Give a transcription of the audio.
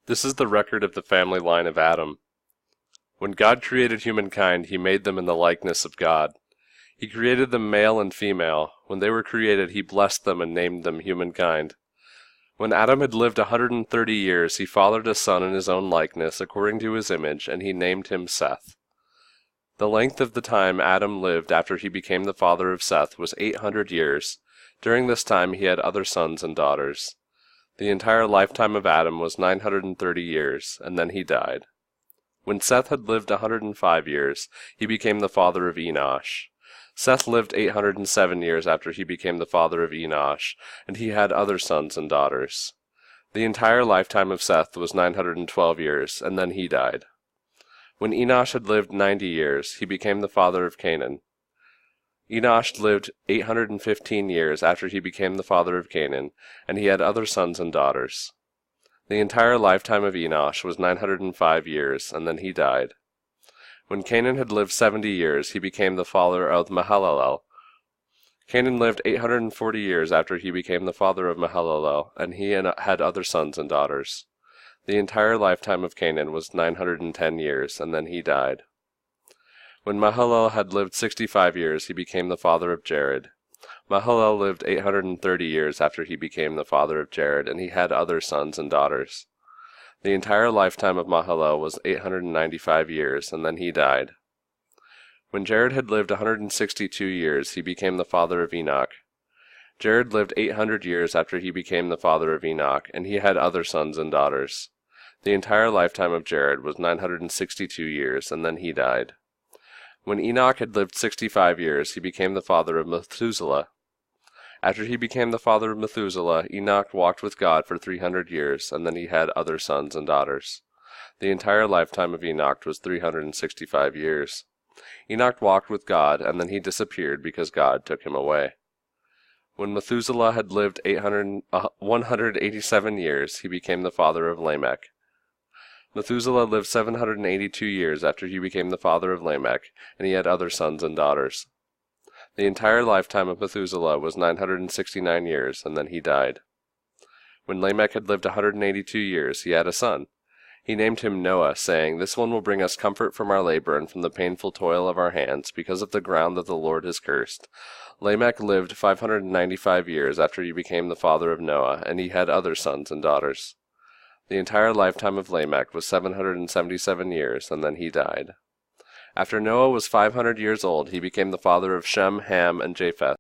This is the record of the family line of Adam. When God created humankind, he made them in the likeness of God. He created them male and female. When they were created, he blessed them and named them humankind. When Adam had lived 130 years, he fathered a son in his own likeness, according to his image, and he named him Seth. The length of the time Adam lived after he became the father of Seth was 800 years. During this time he had other sons and daughters. The entire lifetime of Adam was 930 years, and then he died. When Seth had lived 105 years, he became the father of Enosh. Seth lived 807 years after he became the father of Enosh, and he had other sons and daughters. The entire lifetime of Seth was 912 years, and then he died. When Enosh had lived 90 years, he became the father of Canaan. Enosh lived 815 years after he became the father of Canaan, and he had other sons and daughters. The entire lifetime of Enosh was 905 years, and then he died. When Canaan had lived 70 years, he became the father of Mahalalel. Canaan lived 840 years after he became the father of Mahalalel, and he had other sons and daughters. The entire lifetime of Canaan was 910 years, and then he died. When Mahalalel had lived 65 years, he became the father of Jared. Mahalalel lived 830 years after he became the father of Jared, and he had other sons and daughters. The entire lifetime of Mahalalel was 895 years, and then he died. When Jared had lived 162 years, he became the father of Enoch. Jared lived 800 years after he became the father of Enoch, and he had other sons and daughters. The entire lifetime of Jared was 962 years, and then he died. When Enoch had lived 65 years, he became the father of Methuselah. After he became the father of Methuselah, Enoch walked with God for 300 years, and then he had other sons and daughters. The entire lifetime of Enoch was 365 years. Enoch walked with God, and then he disappeared because God took him away. When Methuselah had lived 187 years, he became the father of Lamech. Methuselah lived 782 years after he became the father of Lamech, and he had other sons and daughters. The entire lifetime of Methuselah was 969 years, and then he died. When Lamech had lived 182 years, he had a son. He named him Noah, saying, "This one will bring us comfort from our labor and from the painful toil of our hands, because of the ground that the Lord has cursed." Lamech lived 595 years after he became the father of Noah, and he had other sons and daughters. The entire lifetime of Lamech was 777 years, and then he died. After Noah was 500 years old, he became the father of Shem, Ham, and Japheth.